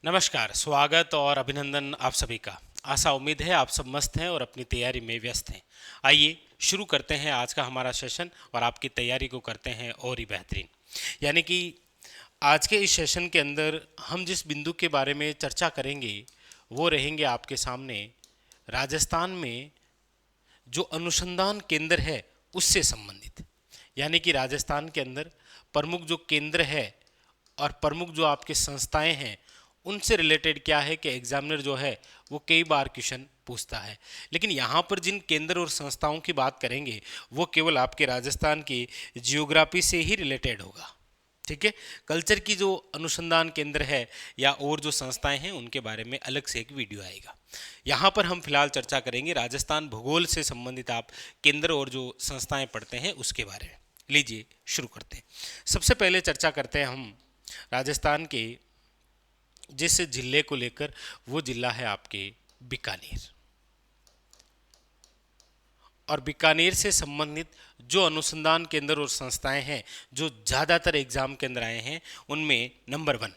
नमस्कार, स्वागत और अभिनंदन आप सभी का। आशा उम्मीद है आप सब मस्त हैं और अपनी तैयारी में व्यस्त हैं। आइए शुरू करते हैं आज का हमारा सेशन और आपकी तैयारी को करते हैं और ही बेहतरीन। यानी कि आज के इस सेशन के अंदर हम जिस बिंदु के बारे में चर्चा करेंगे वो रहेंगे आपके सामने राजस्थान में जो अनुसंधान केंद्र है उससे संबंधित। यानी कि राजस्थान के अंदर प्रमुख जो केंद्र है और प्रमुख जो आपके संस्थाएं हैं उनसे रिलेटेड क्या है कि एग्जामिनर जो है वो कई बार क्वेश्चन पूछता है। लेकिन यहाँ पर जिन केंद्र और संस्थाओं की बात करेंगे वो केवल आपके राजस्थान की जियोग्राफी से ही रिलेटेड होगा। ठीक है, कल्चर की जो अनुसंधान केंद्र है या और जो संस्थाएं हैं उनके बारे में अलग से एक वीडियो आएगा। यहाँ पर हम फिलहाल चर्चा करेंगे राजस्थान भूगोल से संबंधित आप केंद्र और जो संस्थाएं पढ़ते हैं उसके बारे में। लीजिए शुरू करते हैं। सबसे पहले चर्चा करते हैं हम राजस्थान के जिस जिले को लेकर, वो जिला है आपके बीकानेर। और बीकानेर से संबंधित जो अनुसंधान केंद्र और संस्थाएं हैं जो ज़्यादातर एग्जाम के अंदर आए हैं उनमें नंबर 1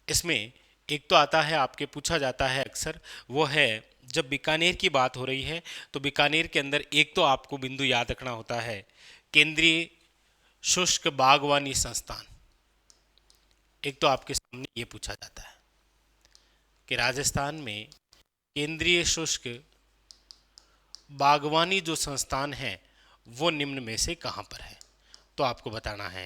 इसमें एक तो आता है, आपके पूछा जाता है अक्सर, वो है जब बीकानेर की बात हो रही है तो बीकानेर के अंदर एक तो आपको बिंदु याद रखना होता है केंद्रीय शुष्क बागवानी संस्थान। एक तो आपके सामने ये पूछा जाता है कि राजस्थान में केंद्रीय शुष्क बागवानी जो संस्थान है वो निम्न में से कहाँ पर है, तो आपको बताना है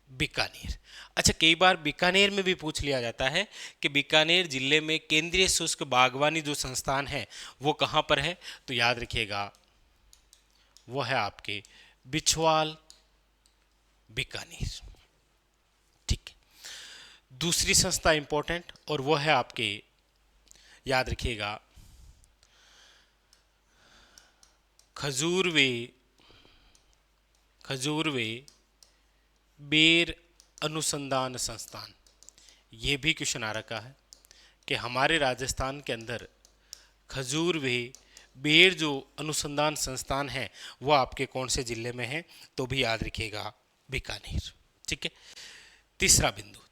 बीकानेर। अच्छा, कई बार बीकानेर में भी पूछ लिया जाता है कि बीकानेर जिले में केंद्रीय शुष्क बागवानी जो संस्थान है वो कहाँ पर है, तो याद रखिएगा वो है आपके बिछवाल बीकानेर। ठीक है, दूसरी संस्था इंपॉर्टेंट और वो है आपके, याद रखिएगा, खजूरवे खजूरवे बेर अनुसंधान संस्थान। ये भी क्वेश्चन आ रखा है कि हमारे राजस्थान के अंदर खजूरवे बेर जो अनुसंधान संस्थान है वो आपके कौन से जिले में है, तो भी याद रखिएगा बीकानेर। ठीक है,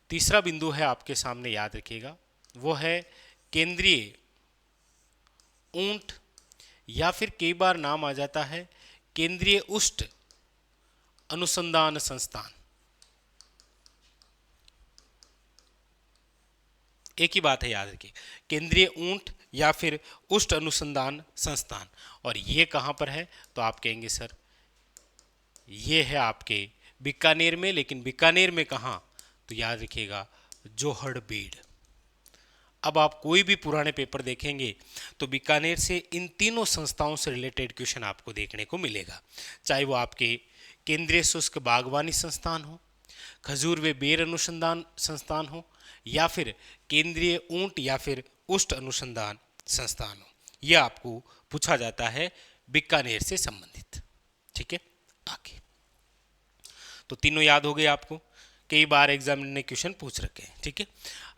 तीसरा बिंदु है आपके सामने, याद रखिएगा, वो है केंद्रीय ऊंट या फिर कई बार नाम आ जाता है केंद्रीय उष्ट अनुसंधान संस्थान। एक ही बात है, याद रखिए, केंद्रीय ऊंट या फिर उष्ट अनुसंधान संस्थान। और ये कहाँ पर है, तो आप कहेंगे सर ये है आपके बीकानेर में। लेकिन बीकानेर में कहाँ, तो याद रखिएगा जोहड़बेड़। अब आप कोई भी पुराने पेपर देखेंगे तो बीकानेर से इन तीनों संस्थाओं से रिलेटेड क्वेश्चन आपको देखने को मिलेगा, चाहे वो आपके केंद्रीय शुष्क बागवानी संस्थान हो, खजूर व बेर अनुसंधान संस्थान हो, या फिर केंद्रीय ऊंट या फिर उष्ट अनुसंधान संस्थान हो। यह आपको पूछा जाता है बीकानेर से संबंधित। ठीक है, आगे तो तीनों याद हो गए आपको, कई बार एग्जाम ने क्वेश्चन पूछ रखे हैं। ठीक है,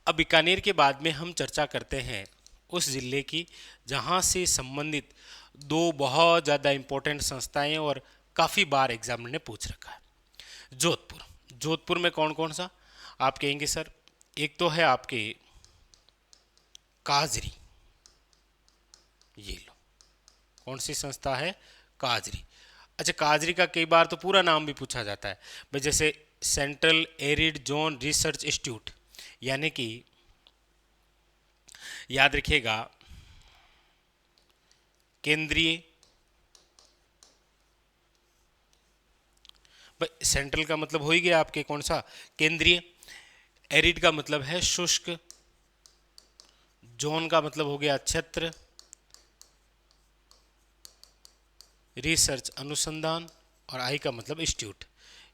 अब बीकानेर के बाद में हम चर्चा करते हैं उस जिले की जहाँ से संबंधित दो बहुत ज़्यादा इंपॉर्टेंट संस्थाएं और काफ़ी बार एग्जाम ने पूछ रखा है। जोधपुर। जोधपुर में कौन कौन सा, आप कहेंगे सर एक तो है आपके काजरी, ये लो, कौन सी संस्था है, काजरी। अच्छा, काजरी का कई बार तो पूरा नाम भी पूछा जाता है भाई, जैसे central arid zone research institute, यानी कि याद रखिएगा केंद्रीय, भाई सेंट्रल का मतलब हो ही गया आपके कौन सा, केंद्रीय, एरिड का मतलब है शुष्क, जोन का मतलब हो गया क्षेत्र, रिसर्च अनुसंधान, और आई का मतलब इंस्टीट्यूट।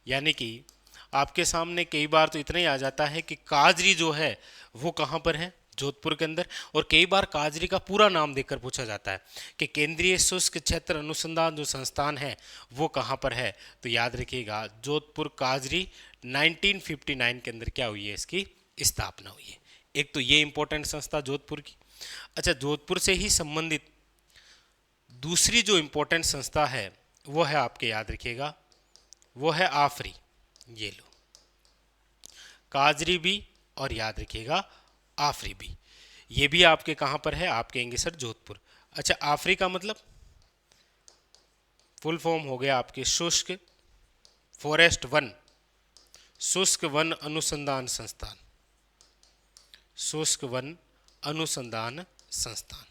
यानी कि आपके सामने कई बार तो इतना ही आ जाता है कि काजरी जो है वो कहाँ पर है, जोधपुर के अंदर। और कई बार काजरी का पूरा नाम देकर पूछा जाता है कि केंद्रीय शुष्क क्षेत्र अनुसंधान जो संस्थान है वो कहाँ पर है, तो याद रखिएगा जोधपुर काजरी 1959 के अंदर क्या हुई है, इसकी स्थापना हुई है। एक तो ये इंपॉर्टेंट संस्था जोधपुर की। अच्छा, जोधपुर से ही संबंधित दूसरी जो इंपॉर्टेंट संस्था है वो है आपके, याद रखिएगा, वो है आफरी, ये लो, काजरी भी और याद रखिएगा आफरी भी। ये भी आपके कहाँ पर है, आप कहेंगे सर जोधपुर। अच्छा, आफरी का मतलब फुल फॉर्म हो गया आपके शुष्क फॉरेस्ट वन, शुष्क वन अनुसंधान संस्थान, शुष्क वन अनुसंधान संस्थान।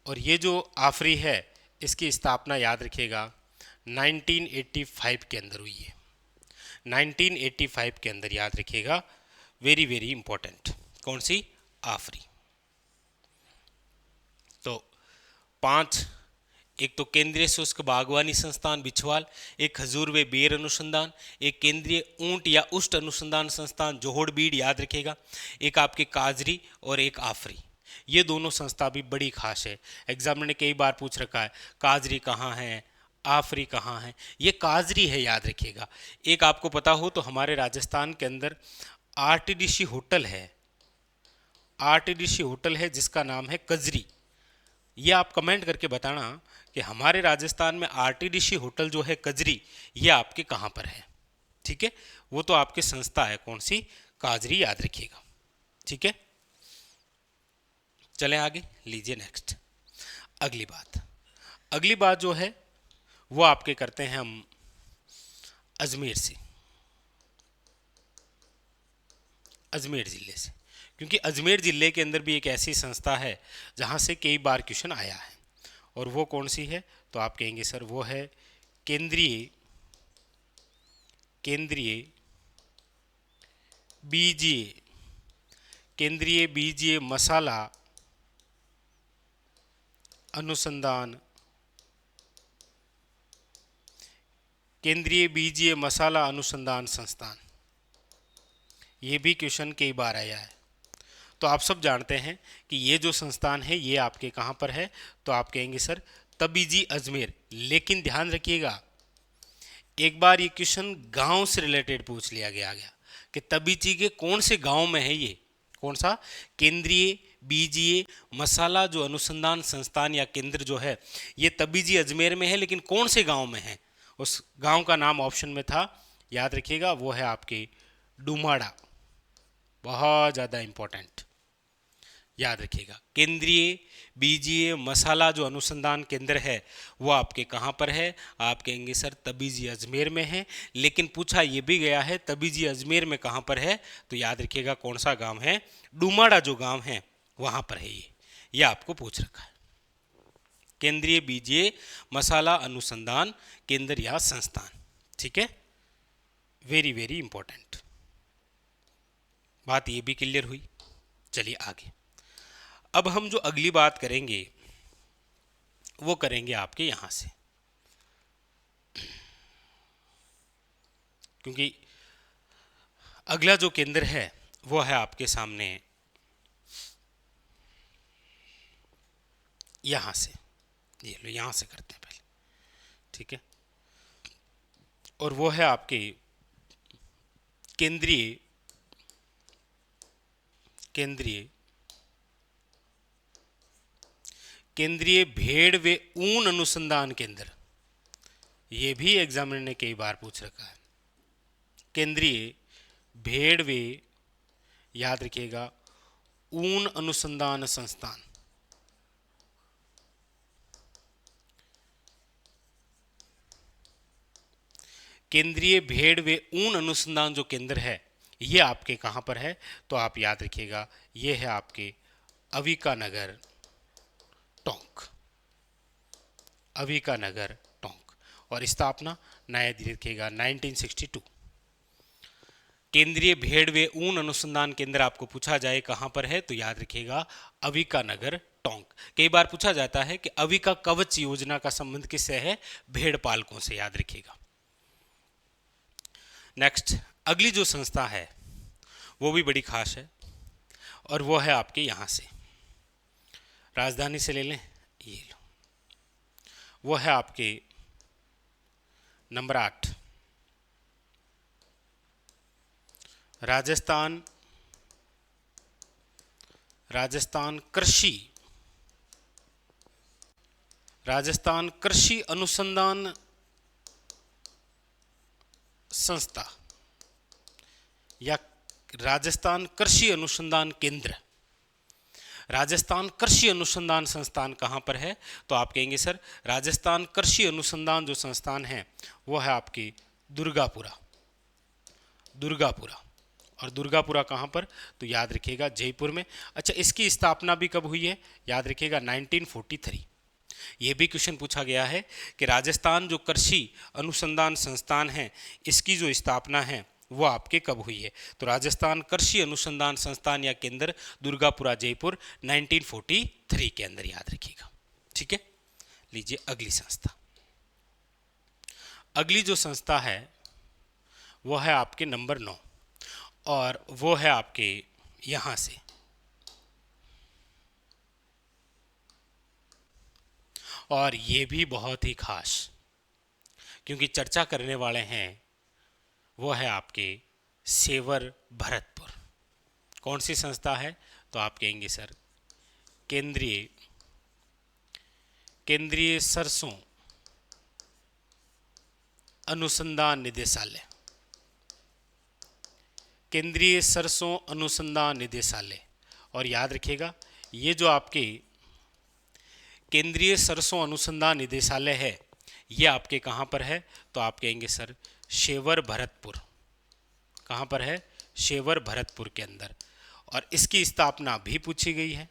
और ये जो आफरी है इसकी स्थापना याद रखिएगा 1985 के अंदर हुई है। 1985 के अंदर याद रखिएगा, वेरी वेरी इंपॉर्टेंट। कौन सी? आफरी। तो 5, एक तो केंद्रीय शुष्क बागवानी संस्थान बिछवाल, एक खजूर व बेर अनुसंधान, एक केंद्रीय ऊंट या उष्ट अनुसंधान संस्थान जोहोड़ बीड़ याद रखेगा, एक आपके काजरी और एक आफरी। ये दोनों संस्था भी बड़ी खास है, एग्जामिनर ने कई बार पूछ रखा है काजरी कहाँ है, आफरी कहाँ है। ये काजरी है, याद रखिएगा। एक आपको पता हो तो हमारे राजस्थान के अंदर आरटीडीसी होटल है, आरटीडीसी होटल है जिसका नाम है कजरी। ये आप कमेंट करके बताना कि हमारे राजस्थान में आरटीडीसी होटल जो है कजरी, ये आपके कहाँ पर है। ठीक है, वो तो आपकी संस्था है, कौन सी? काजरी, याद रखिएगा। ठीक है, चलें आगे, लीजिए नेक्स्ट। अगली बात, अगली बात जो है वो आपके करते हैं हम अजमेर से, अजमेर ज़िले से, क्योंकि अजमेर ज़िले के अंदर भी एक ऐसी संस्था है जहाँ से कई बार क्वेश्चन आया है। और वो कौन सी है? तो आप कहेंगे सर वो है केंद्रीय केंद्रीय बीजीय, केंद्रीय बीजीय मसाला अनुसंधान, केंद्रीय बीजीय मसाला अनुसंधान संस्थान। ये भी क्वेश्चन कई बार आया है। तो आप सब जानते हैं कि ये जो संस्थान है ये आपके कहाँ पर है, तो आप कहेंगे सर तबीजी अजमेर। लेकिन ध्यान रखिएगा, एक बार ये क्वेश्चन गांव से रिलेटेड पूछ लिया गया कि तबीजी के कौन से गांव में है ये, कौन सा? केंद्रीय बीजीय मसाला जो अनुसंधान संस्थान या केंद्र जो है ये तबीजी अजमेर में है, लेकिन कौन से गांव में है? उस गांव का नाम ऑप्शन में था, याद रखिएगा, वो है आपके डुमाड़ा। बहुत ज़्यादा इंपॉर्टेंट, याद रखिएगा। केंद्रीय बीजीय मसाला जो अनुसंधान केंद्र है वो आपके कहाँ पर है? आप कहेंगे सर तबीजी अजमेर में है। लेकिन पूछा ये भी गया है तबीजी अजमेर में कहाँ पर है, तो याद रखिएगा कौन सा गांव है? डुमाड़ा जो गांव है वहाँ पर है ये आपको पूछ रखा है। केंद्रीय बीजीय मसाला अनुसंधान केंद्र या संस्थान। ठीक है, वेरी वेरी इंपॉर्टेंट बात, ये भी क्लियर हुई। चलिए आगे, अब हम जो अगली बात करेंगे वो करेंगे आपके यहाँ से, क्योंकि अगला जो केंद्र है वो है आपके सामने यहाँ से। ये लो, यहाँ से करते हैं पहले। ठीक है, और वो है आपके केंद्रीय केंद्रीय केंद्रीय भेड़ व ऊन अनुसंधान केंद्र। ये भी एग्जामिनर ने कई बार पूछ रखा है। केंद्रीय भेड़ व, याद रखिएगा, ऊन अनुसंधान संस्थान। केंद्रीय भेड़ व ऊन अनुसंधान जो केंद्र है ये आपके कहाँ पर है? तो आप याद रखिएगा ये है आपके अविकानगर टोंक, अविकानगर टोंक। और स्थापना नया रखिएगा 1962। केंद्रीय भेड़ व ऊन अनुसंधान केंद्र आपको पूछा जाए कहाँ पर है, तो याद रखिएगा अविकानगर टोंक। कई बार पूछा जाता है कि अविका कवच योजना का संबंध किससे है? भेड़ पालकों से, याद रखिएगा। नेक्स्ट, अगली जो संस्था है वो भी बड़ी खास है और वो है आपके यहाँ से, राजधानी से ले लें, ये लो, वो है आपके नंबर 8, राजस्थान राजस्थान कृषि अनुसंधान संस्था या राजस्थान कृषि अनुसंधान केंद्र, राजस्थान कृषि अनुसंधान संस्थान कहाँ पर है? तो आप कहेंगे सर राजस्थान कृषि अनुसंधान जो संस्थान है वो है आपकी दुर्गापुरा, दुर्गापुरा। और दुर्गापुरा कहाँ पर? तो याद रखिएगा जयपुर में। अच्छा, इसकी स्थापना भी कब हुई है? याद रखिएगा 1943। ये भी क्वेश्चन पूछा गया है कि राजस्थान जो कृषि अनुसंधान संस्थान है इसकी जो स्थापना है वो आपके कब हुई है? तो राजस्थान कृषि अनुसंधान संस्थान या केंद्र दुर्गापुरा जयपुर 1943 के अंदर, याद रखिएगा। ठीक है, लीजिए अगली संस्था। अगली जो संस्था है वो है आपके नंबर 9 और वो है आपके यहाँ से, और ये भी बहुत ही खास क्योंकि चर्चा करने वाले हैं वो है आपके सेवर भरतपुर। कौन सी संस्था है? तो आप कहेंगे सर केंद्रीय सरसों अनुसंधान निदेशालय, केंद्रीय सरसों अनुसंधान निदेशालय। और याद रखिएगा ये जो आपके केंद्रीय सरसों अनुसंधान निदेशालय है ये आपके कहाँ पर है? तो आप कहेंगे सर शेवर भरतपुर। कहाँ पर है? शेवर भरतपुर के अंदर। और इसकी स्थापना भी पूछी गई है,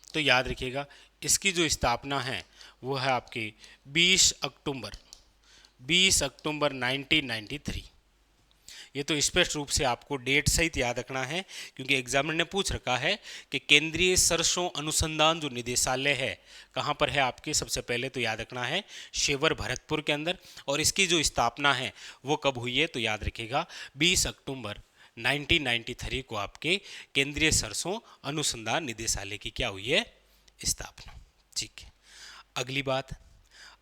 तो याद रखिएगा इसकी जो स्थापना है वो है आपकी 20 अक्टूबर 1993। ये तो स्पष्ट रूप से आपको डेट सहित याद रखना है क्योंकि एग्जामिनर ने पूछ रखा है कि केंद्रीय सरसों अनुसंधान जो निदेशालय है कहाँ पर है आपके? सबसे पहले तो याद रखना है शेवर भरतपुर के अंदर। और इसकी जो स्थापना है वो कब हुई है? तो याद रखिएगा 20 अक्टूबर 1993 को आपके केंद्रीय सरसों अनुसंधान निदेशालय की क्या हुई है? स्थापना। ठीक है,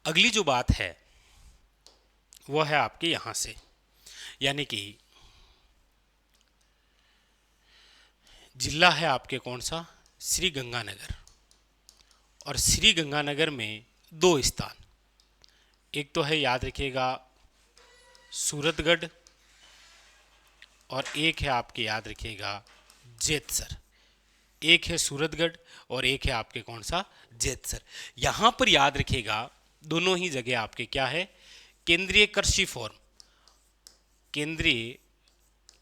अगली जो बात है वो है आपके यहाँ से, यानी कि जिला है आपके कौन सा? श्री गंगानगर। और श्री गंगानगर में 2 स्थान, एक तो है याद रखिएगा सूरतगढ़ और एक है आपके याद रखिएगा जेतसर। एक है सूरतगढ़ और एक है आपके कौन सा? जेतसर। यहाँ पर याद रखिएगा दोनों ही जगह आपके क्या है? केंद्रीय कृषि फॉर्म, केंद्रीय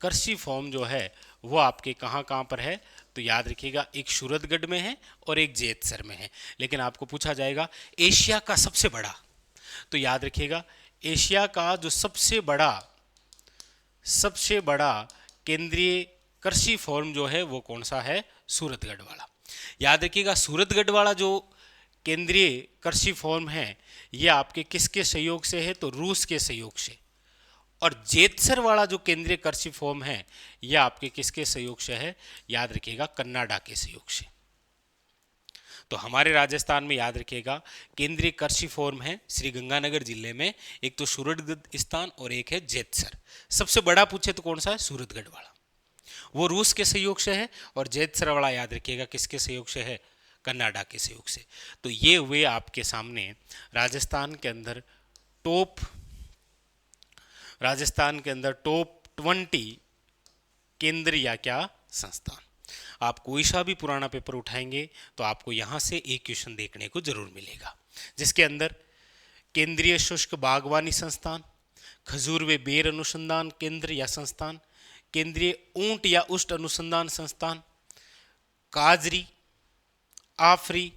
कृषि फॉर्म जो है वो आपके कहाँ कहाँ पर है? तो याद रखिएगा एक सूरतगढ़ में है और एक जेतसर में है। लेकिन आपको पूछा जाएगा एशिया का सबसे बड़ा, तो याद रखिएगा एशिया का जो सबसे बड़ा केंद्रीय कृषि फॉर्म जो है वो कौन सा है? सूरतगढ़ वाला। याद रखिएगा सूरतगढ़ वाला जो केंद्रीय कृषि फॉर्म है ये आपके किसके सहयोग से है? तो रूस के सहयोग से। और जेतसर वाला जो केंद्रीय कृषि फॉर्म है यह आपके किसके सहयोग से है? याद रखिएगा कनाडा के सहयोग से। तो हमारे राजस्थान में याद रखिएगा केंद्रीय कृषि फॉर्म है श्री गंगानगर जिले में, एक तो सूरतगढ़ स्थान और एक है जेतसर। सबसे बड़ा पूछे तो कौन सा है? सूरतगढ़ वाला, वो रूस के सहयोग से है। और जेतसर वाला याद रखिएगा किसके सहयोग से है? कनाडा के सहयोग से। तो ये हुए आपके सामने राजस्थान के अंदर टॉप 20 केंद्र या क्या संस्थान। आप कोई सा भी पुराना पेपर उठाएंगे तो आपको यहाँ से एक क्वेश्चन देखने को जरूर मिलेगा, जिसके अंदर केंद्रीय शुष्क बागवानी संस्थान, खजूर व बेर अनुसंधान केंद्र या संस्थान, केंद्रीय ऊंट या उष्ट अनुसंधान संस्थान, काजरी, आफरी,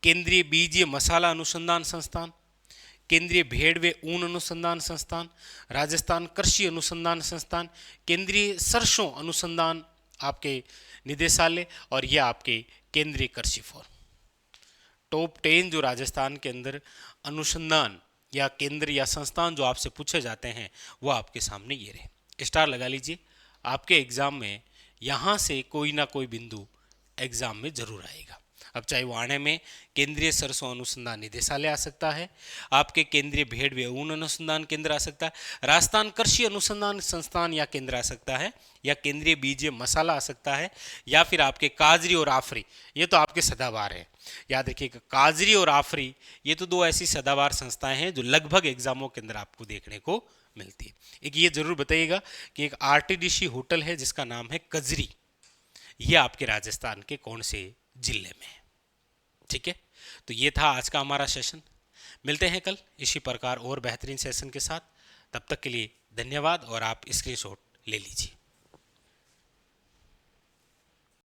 केंद्रीय बीजीय मसाला अनुसंधान संस्थान, केंद्रीय भेड़ व ऊन अनुसंधान संस्थान, राजस्थान कृषि अनुसंधान संस्थान, केंद्रीय सरसों अनुसंधान आपके निदेशालय, और यह आपके केंद्रीय कृषि फॉर्म। टॉप 10 जो राजस्थान के अंदर अनुसंधान या केंद्र या संस्थान जो आपसे पूछे जाते हैं वो आपके सामने ये रहे। स्टार लगा लीजिए, आपके एग्जाम में यहाँ से कोई ना कोई बिंदु एग्जाम में जरूर आएगा। अब चाहे वो आने में केंद्रीय सरसों अनुसंधान निदेशालय आ सकता है, आपके केंद्रीय भेड़ व ऊन अनुसंधान केंद्र आ सकता है, राजस्थान कृषि अनुसंधान संस्थान या केंद्र आ सकता है, या केंद्रीय बीजीय मसाला आ सकता है, या फिर आपके काजरी और आफरी, ये तो आपके सदाबहार है। याद रखिएगा काजरी और आफरी ये तो 2 ऐसी सदाबहार संस्थाएं हैं जो लगभग एग्जामों के अंदर आपको देखने को मिलती है। एक ये जरूर बताइएगा कि एक आरटीडीसी होटल है जिसका नाम है कजरी, ये आपके राजस्थान के कौन से जिले में है। ठीक है, तो ये था आज का हमारा सेशन। मिलते हैं कल इसी प्रकार और बेहतरीन सेशन के साथ। तब तक के लिए धन्यवाद और आप स्क्रीनशॉट ले लीजिए।